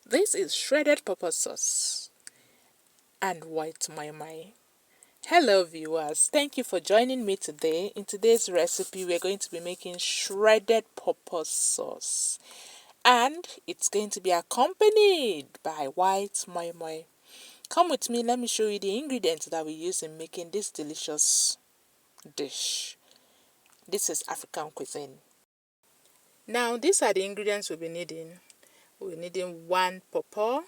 This is shredded pawpaw sauce and white moi moi. Hello viewers, thank you for joining me today. In today's recipe, we're going to be making shredded pawpaw sauce. And it's going to be accompanied by white moi moi. Come with me, let me show you the ingredients that we use in making this delicious dish. This is African cuisine. Now, these are the ingredients we'll be needing. We're needing one pawpaw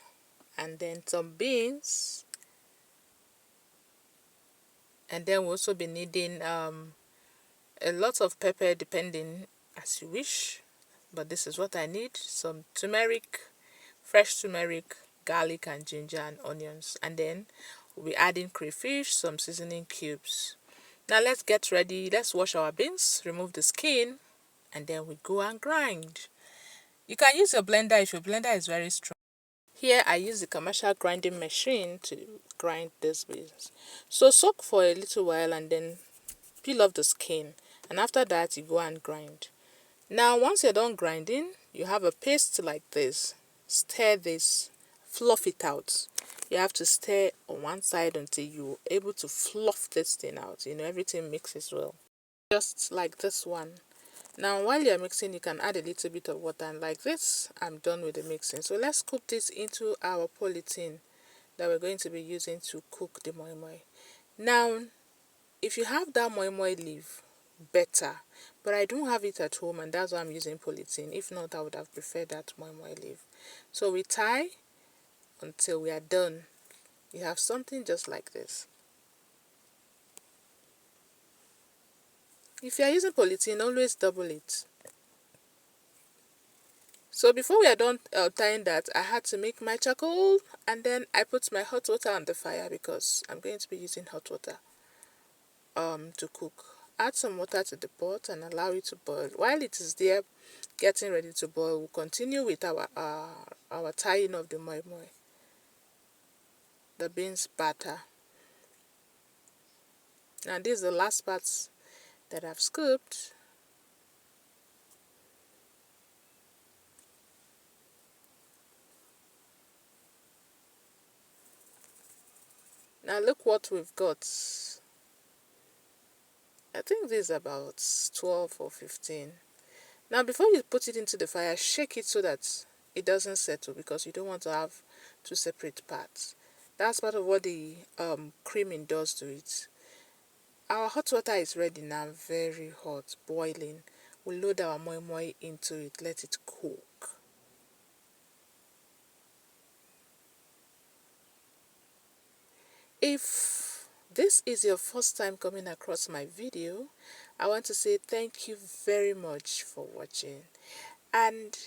and then some beans. And then we'll also be needing a lot of pepper depending as you wish. But this is what I need. Some turmeric, fresh turmeric, garlic and ginger and onions. And then we'll be adding crayfish, some seasoning cubes. Now let's get ready. Let's wash our beans, remove the skin, and then we go and grind. You can use your blender if your blender is very strong. Here I use the commercial grinding machine to grind these beans. So soak for a little while and then peel off the skin. And after that you go and grind. Now once you're done grinding, you have a paste like this. Stir this, fluff it out. You have to stir on one side until you're able to fluff this thing out. Everything mixes well. Just like this one. Now while you're mixing, you can add a little bit of water, and like this I'm done with the mixing. So let's scoop this into our polythene that we're going to be using to cook the moi moi. Now if you have that moi moi leaf, better, but I don't have it at home and that's why I'm using polythene. If not, I would have preferred that moi moi leaf. So we tie until we are done. You have something just like this. If you are using polythene, always double it. So before we are done tying that, I had to make my charcoal, and then I put my hot water on the fire because I'm going to be using hot water to cook. Add some water to the pot and allow it to boil. While it is there getting ready to boil, we'll continue with our tying of the moi moi, the beans batter. Now this is the last part that I've scooped. Now look what we've got. I think this is about 12 or 15. Now before you put it into the fire, shake it so that it doesn't settle, because you don't want to have two separate parts. That's part of what the creaming does to it. Our hot water is ready now, very hot, boiling. We'll load our moi moi into it, let it cook. If this is your first time coming across my video, I want to say thank you very much for watching. And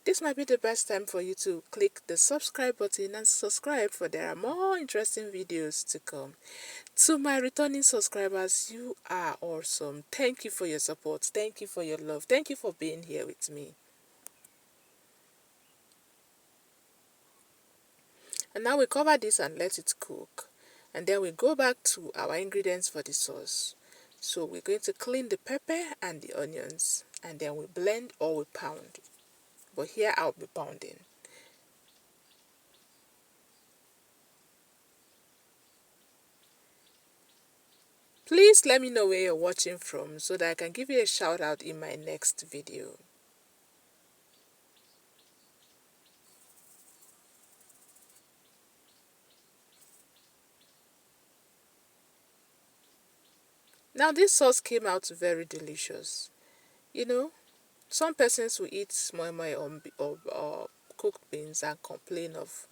this might be the best time for you to click the subscribe button and subscribe, for there are more interesting videos to come. To my returning subscribers, you are awesome. Thank you for your support. Thank you for your love. Thank you for being here with me. And now we cover this and let it cook. And then we go back to our ingredients for the sauce. So we're going to clean the pepper and the onions, and then we blend or we pound. But here I'll be pounding. Please let me know where you're watching from so that I can give you a shout out in my next video. Now this sauce came out very delicious. Some persons will eat moi moi or cooked beans and complain of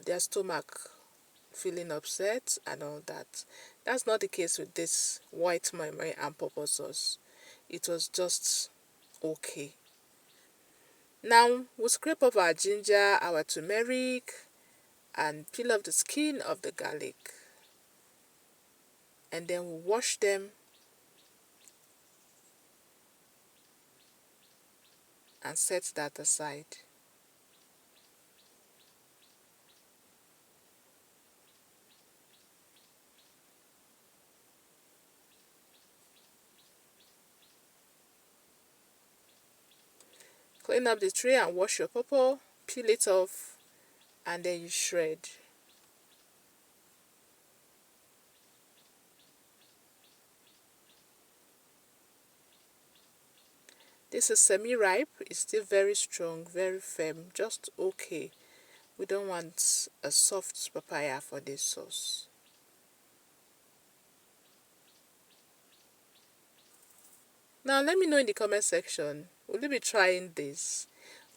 their stomach feeling upset and all that. That's not the case with this white moi moi and pawpaw sauce. It was just okay. Now we'll scrape off our ginger, our turmeric, and peel off the skin of the garlic. And then we'll wash them and set that aside. Clean up the tray and wash your pawpaw. peel it off, and then you shred. This is semi-ripe. It's still very strong, very firm, just okay. We don't want a soft papaya for this sauce. Now let me know in the comment section, will you be trying this?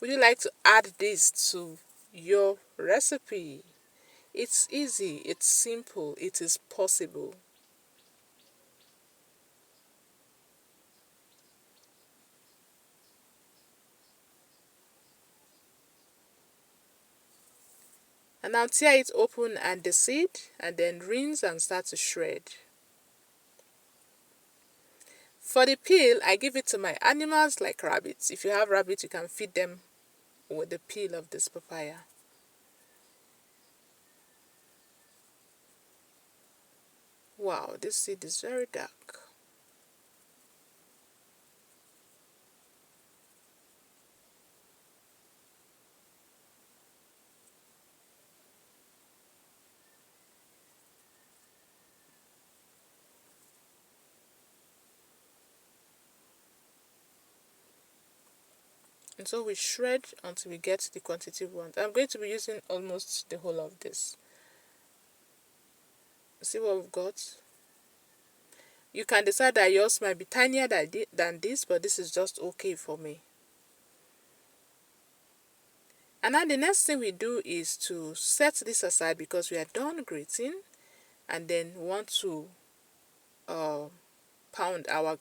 Would you like to add this to your recipe? It's easy, it's simple, it is possible. And now tear it open and the seed, and then rinse and start to shred. For the peel, I give it to my animals like rabbits. If you have rabbits, you can feed them with the peel of this papaya. Wow, this seed is very dark. And so we shred until we get the quantity we want. I'm going to be using almost the whole of this. See what we've got? You can decide that yours might be tinier than this, but this is just okay for me. And now the next thing we do is to set this aside because we are done grating, and then want to uh, pound our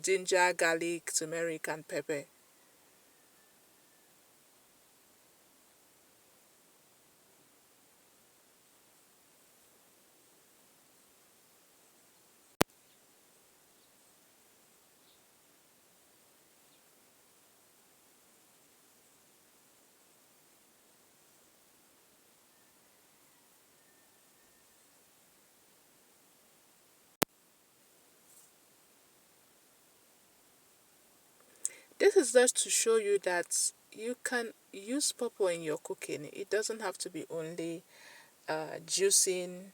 ginger, garlic, turmeric, and pepper. This is just to show you that you can use pawpaw in your cooking. It doesn't have to be only juicing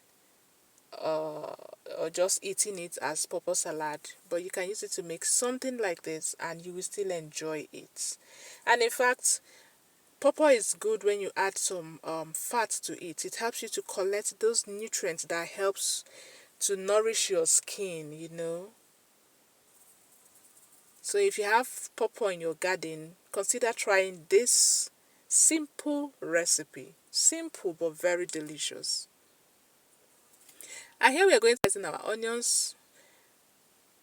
uh, or just eating it as pawpaw salad, but you can use it to make something like this and you will still enjoy it. And in fact, pawpaw is good when you add some fat to it. It helps you to collect those nutrients that helps to nourish your skin, you know. So if you have pawpaw in your garden, consider trying this simple recipe. Simple but very delicious. And here we are going to slice in our onions,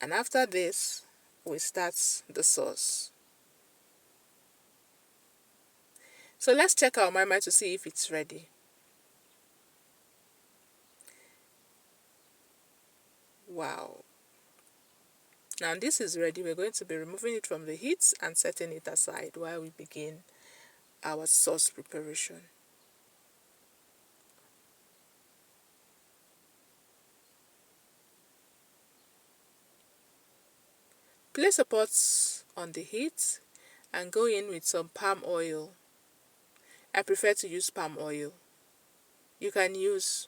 and after this we start the sauce. So let's check our moi moi to see if it's ready. Wow. Now this is ready. We're going to be removing it from the heat and setting it aside while we begin our sauce preparation. Place a pot on the heat and go in with some palm oil. I prefer to use palm oil. You can use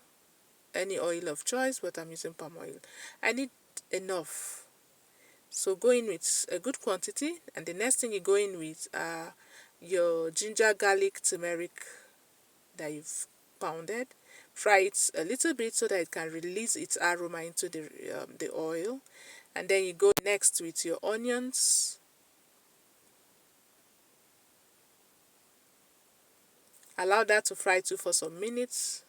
any oil of choice, but I'm using palm oil. I need enough. So go in with a good quantity, and the next thing you go in with are your ginger, garlic, turmeric that you've pounded. Fry it a little bit so that it can release its aroma into the oil, and then you go next with your onions. Allow that to fry too for some minutes.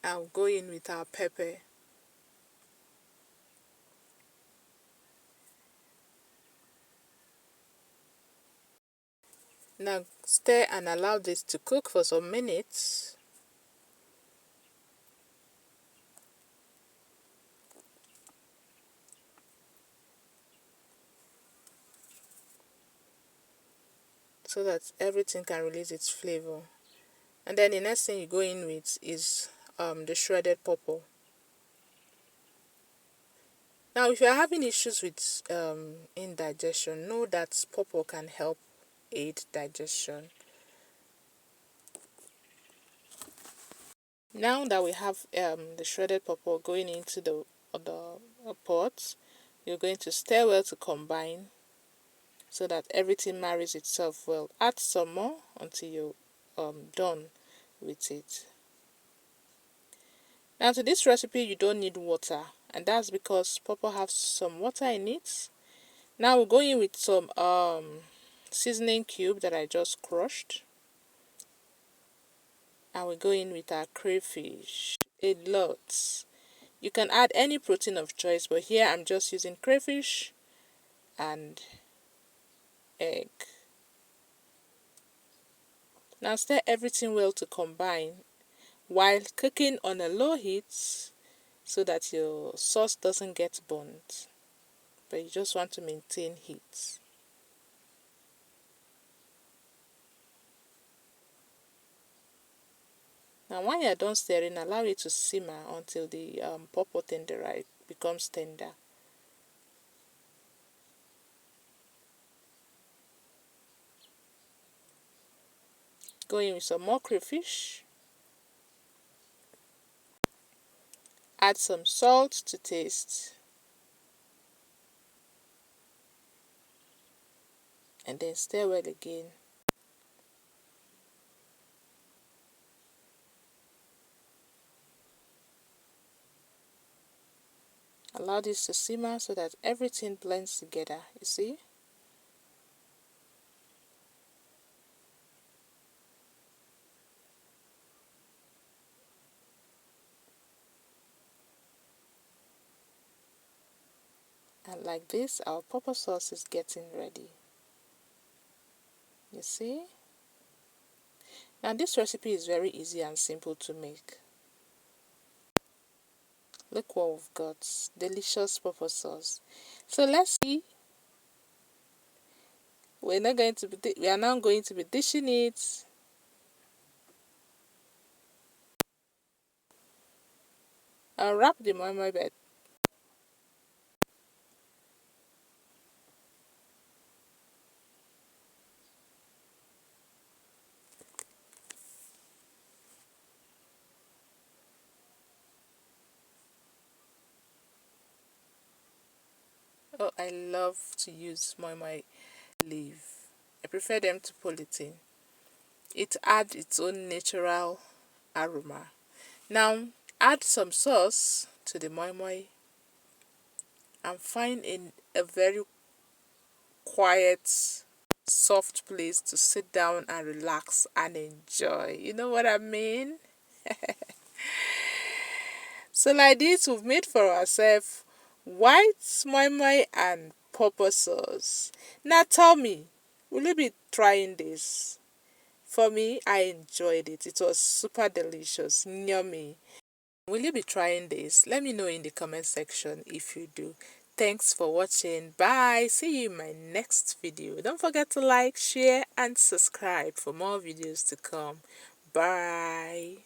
I'll go in with our pepper. Now stir and allow this to cook for some minutes. So that everything can release its flavor. And then the next thing you go in with is the shredded pawpaw. Now, if you're having issues with indigestion, know that pawpaw can help aid digestion. Now that we have the shredded pawpaw going into the pot, you're going to stir well to combine so that everything marries itself well. Add some more until you're done with it. Now to this recipe you don't need water, and that's because pawpaw has some water in it. Now we'll go in with some seasoning cube that I just crushed, and we go in with our crayfish. A lot. You can add any protein of choice, but here I'm just using crayfish and egg. Now stir everything well to combine while cooking on a low heat so that your sauce doesn't get burnt, but you just want to maintain heat. Now when you're done stirring, allow it to simmer until the pawpaw tender becomes tender. Go in with some more crayfish. Add some salt to taste. And then stir well again. Allow this to simmer so that everything blends together, you see? And like this, our pawpaw sauce is getting ready. You see? Now this recipe is very easy and simple to make. Look what we've got. Delicious pawpaw sauce. So let's see. We are now going to be dishing it. I'll wrap the moi moi bed. Oh, I love to use moi moi leaf. I prefer them to polythene. It adds its own natural aroma. Now add some sauce to the moi moi and find a very quiet, soft place to sit down and relax and enjoy. You know what I mean? So like this, we've made for ourselves white moi moi and pawpaw sauce. Now tell me, will you be trying this? For me, I enjoyed it. It was super delicious, yummy. Will you be trying this? Let me know in the comment section if you do. Thanks for watching. Bye. See you in my next video. Don't forget to like, share, and subscribe for more videos to come. Bye.